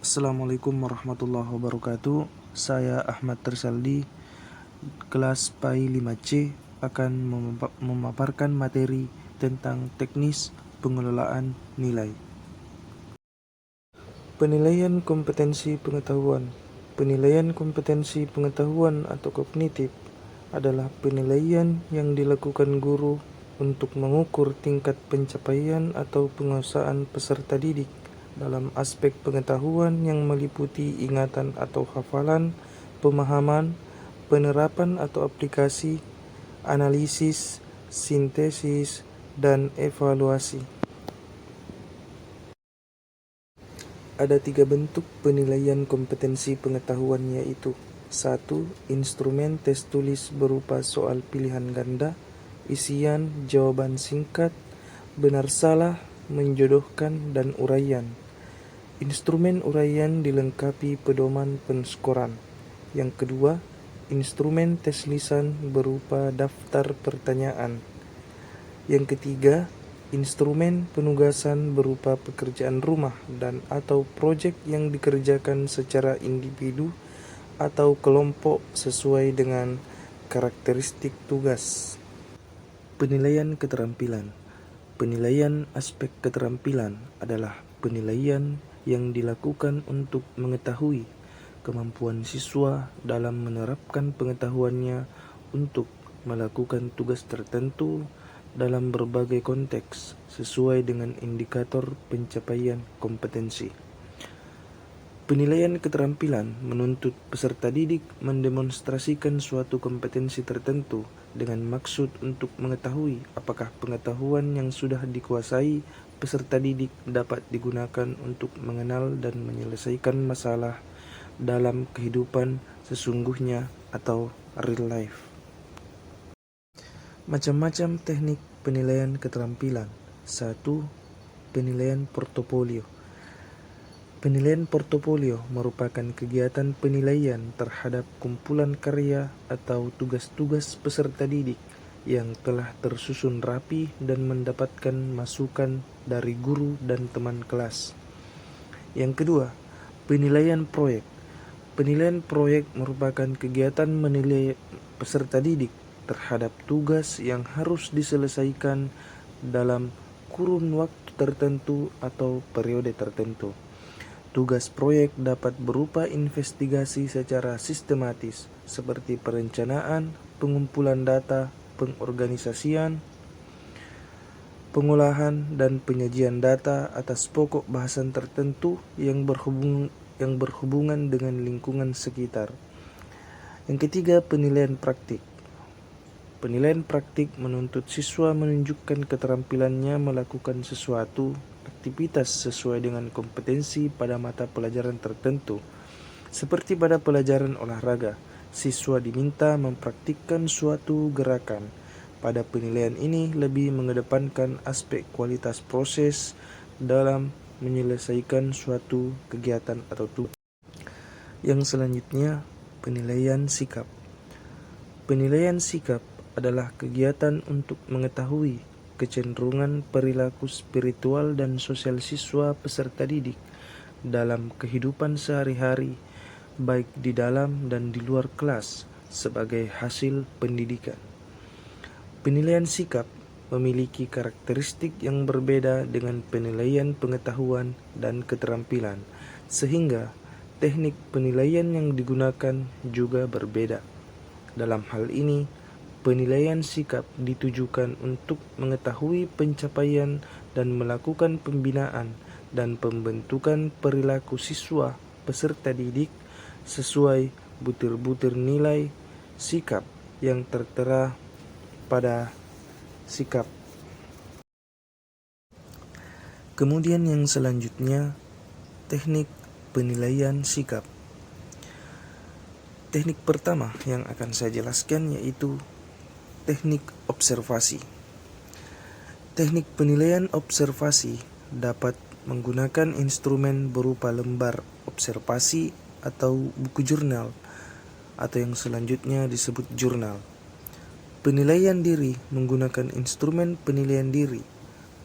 Assalamualaikum warahmatullahi wabarakatuh. Saya Ahmad Tersaldi, kelas PAI 5C akan memaparkan materi tentang teknis pengelolaan nilai. Penilaian kompetensi pengetahuan. Penilaian kompetensi pengetahuan atau kognitif adalah penilaian yang dilakukan guru untuk mengukur tingkat pencapaian atau penguasaan peserta didik dalam aspek pengetahuan yang meliputi ingatan atau hafalan, pemahaman, penerapan atau aplikasi, analisis, sintesis, dan evaluasi. Ada 3 bentuk penilaian kompetensi pengetahuan, yaitu 1. Instrumen tes tulis berupa soal pilihan ganda, isian, jawaban singkat, benar salah, menjodohkan, dan uraian. Instrumen uraian dilengkapi pedoman penskoran. Yang kedua, instrumen tes lisan berupa daftar pertanyaan. Yang ketiga, instrumen penugasan berupa pekerjaan rumah dan atau proyek yang dikerjakan secara individu atau kelompok sesuai dengan karakteristik tugas. Penilaian keterampilan. Penilaian aspek keterampilan adalah penilaian yang dilakukan untuk mengetahui kemampuan siswa dalam menerapkan pengetahuannya untuk melakukan tugas tertentu dalam berbagai konteks sesuai dengan indikator pencapaian kompetensi. Penilaian keterampilan menuntut peserta didik mendemonstrasikan suatu kompetensi tertentu dengan maksud untuk mengetahui apakah pengetahuan yang sudah dikuasai peserta didik dapat digunakan untuk mengenal dan menyelesaikan masalah dalam kehidupan sesungguhnya atau real life. Macam-macam teknik penilaian keterampilan. 1. Penilaian portofolio. Penilaian portofolio merupakan kegiatan penilaian terhadap kumpulan karya atau tugas-tugas peserta didik yang telah tersusun rapi dan mendapatkan masukan dari guru dan teman kelas. Yang kedua, penilaian proyek. Penilaian proyek merupakan kegiatan menilai peserta didik terhadap tugas yang harus diselesaikan dalam kurun waktu tertentu atau periode tertentu. Tugas proyek dapat berupa investigasi secara sistematis seperti perencanaan, pengumpulan data, pengorganisasian, pengolahan, dan penyajian data atas pokok bahasan tertentu yang berhubungan dengan lingkungan sekitar. Yang ketiga, penilaian praktik. Penilaian praktik menuntut siswa menunjukkan keterampilannya melakukan sesuatu aktivitas sesuai dengan kompetensi pada mata pelajaran tertentu. Seperti pada pelajaran olahraga, siswa diminta mempraktikkan suatu gerakan. Pada penilaian ini lebih mengedepankan aspek kualitas proses dalam menyelesaikan suatu kegiatan atau tugas. Yang selanjutnya, penilaian sikap. Penilaian sikap adalah kegiatan untuk mengetahui kecenderungan perilaku spiritual dan sosial siswa peserta didik dalam kehidupan sehari-hari, baik di dalam dan di luar kelas, sebagai hasil pendidikan. Penilaian sikap memiliki karakteristik yang berbeda dengan penilaian pengetahuan dan keterampilan, sehingga teknik penilaian yang digunakan juga berbeda. Dalam hal ini, penilaian sikap ditujukan untuk mengetahui pencapaian dan melakukan pembinaan dan pembentukan perilaku siswa peserta didik sesuai butir-butir nilai sikap yang tertera pada sikap. Kemudian yang selanjutnya, teknik penilaian sikap. Teknik pertama yang akan saya jelaskan yaitu teknik observasi. Teknik penilaian observasi dapat menggunakan instrumen berupa lembar observasi atau buku jurnal, atau yang selanjutnya disebut jurnal. Penilaian diri menggunakan instrumen penilaian diri.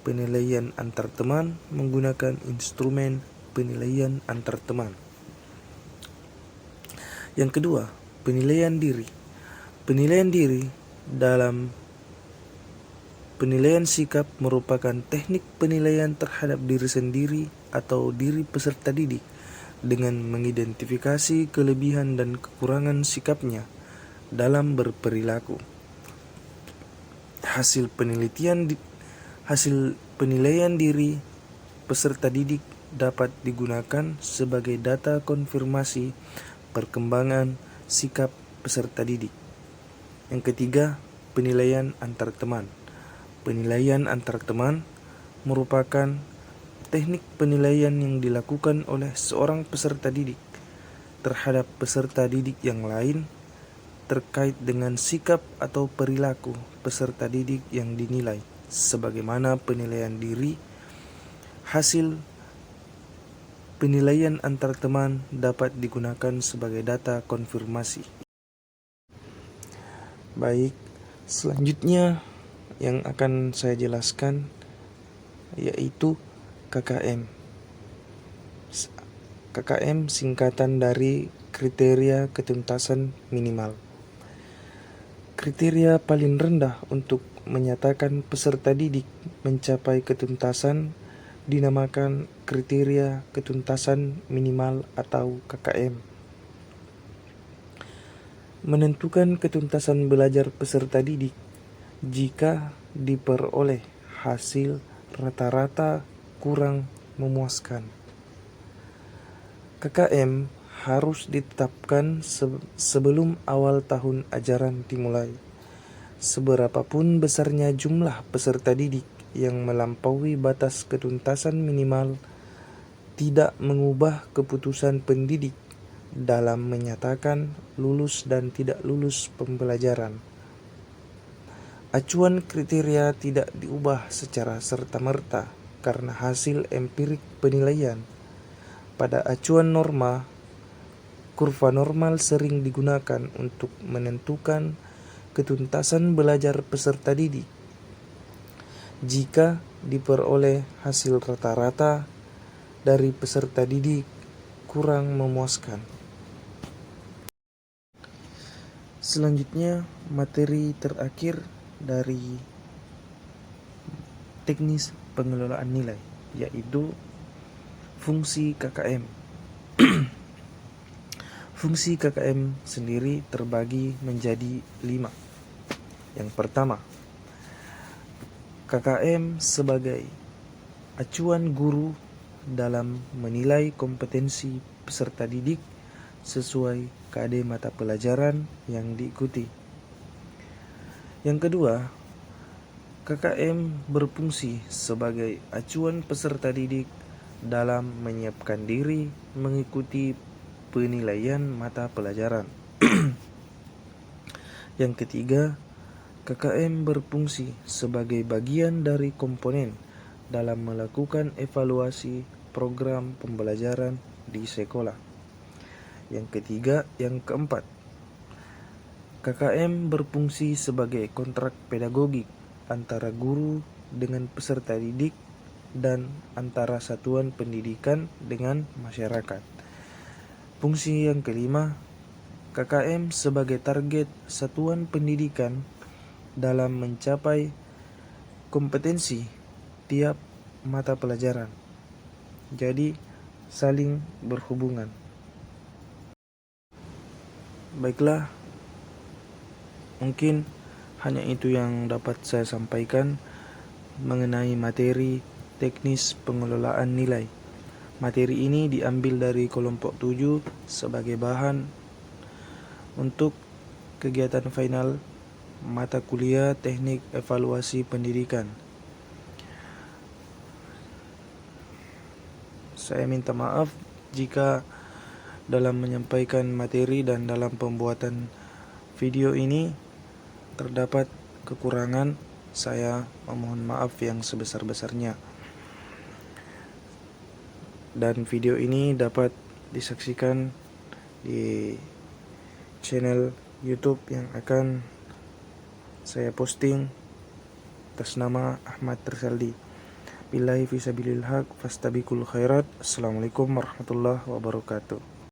Penilaian antar teman menggunakan instrumen penilaian antar teman. Yang kedua, penilaian diri. Penilaian diri dalam penilaian sikap merupakan teknik penilaian terhadap diri sendiri atau diri peserta didik dengan mengidentifikasi kelebihan dan kekurangan sikapnya dalam berperilaku. Hasil penilaian diri peserta didik dapat digunakan sebagai data konfirmasi perkembangan sikap peserta didik. Yang ketiga, penilaian antar teman. Penilaian antar teman merupakan teknik penilaian yang dilakukan oleh seorang peserta didik terhadap peserta didik yang lain terkait dengan sikap atau perilaku peserta didik yang dinilai. Sebagaimana penilaian diri, hasil penilaian antar teman dapat digunakan sebagai data konfirmasi. Baik, selanjutnya yang akan saya jelaskan yaitu KKM. KKM singkatan dari kriteria ketuntasan minimal. Kriteria paling rendah untuk menyatakan peserta didik mencapai ketuntasan dinamakan kriteria ketuntasan minimal atau KKM. Menentukan ketuntasan belajar peserta didik jika diperoleh hasil rata-rata kurang memuaskan. KKM harus ditetapkan sebelum awal tahun ajaran dimulai. Seberapapun besarnya jumlah peserta didik yang melampaui batas ketuntasan minimal tidak mengubah keputusan pendidik dalam menyatakan lulus dan tidak lulus pembelajaran. Acuan kriteria tidak diubah secara serta-merta karena hasil empirik penilaian. Pada acuan norma, kurva normal sering digunakan untuk menentukan ketuntasan belajar peserta didik. Jika diperoleh hasil rata-rata dari peserta didik kurang memuaskan. Selanjutnya, materi terakhir dari teknis pengelolaan nilai, yaitu fungsi KKM. Fungsi KKM sendiri terbagi menjadi 5. Yang pertama, KKM sebagai acuan guru dalam menilai kompetensi peserta didik sesuai KD mata pelajaran yang diikuti. Yang kedua, KKM berfungsi sebagai acuan peserta didik dalam menyiapkan diri mengikuti penilaian mata pelajaran. Yang ketiga, KKM berfungsi sebagai bagian dari komponen dalam melakukan evaluasi program pembelajaran di sekolah. Yang keempat, KKM berfungsi sebagai kontrak pedagogik antara guru dengan peserta didik dan antara satuan pendidikan dengan masyarakat. Fungsi yang kelima, KKM sebagai target satuan pendidikan dalam mencapai kompetensi tiap mata pelajaran. Jadi, saling berhubungan. Baiklah, mungkin hanya itu yang dapat saya sampaikan mengenai materi teknis pengelolaan nilai. Materi ini diambil dari kelompok 7 sebagai bahan untuk kegiatan final mata kuliah teknik evaluasi pendidikan. Saya minta maaf jika dalam menyampaikan materi dan dalam pembuatan video ini terdapat kekurangan. Saya memohon maaf yang sebesar-besarnya. Dan video ini dapat disaksikan di channel YouTube yang akan saya posting atas nama Ahmad Tersaldi. Billahi fisabilil haq, fastabiqul khairat. Assalamualaikum warahmatullahi wabarakatuh.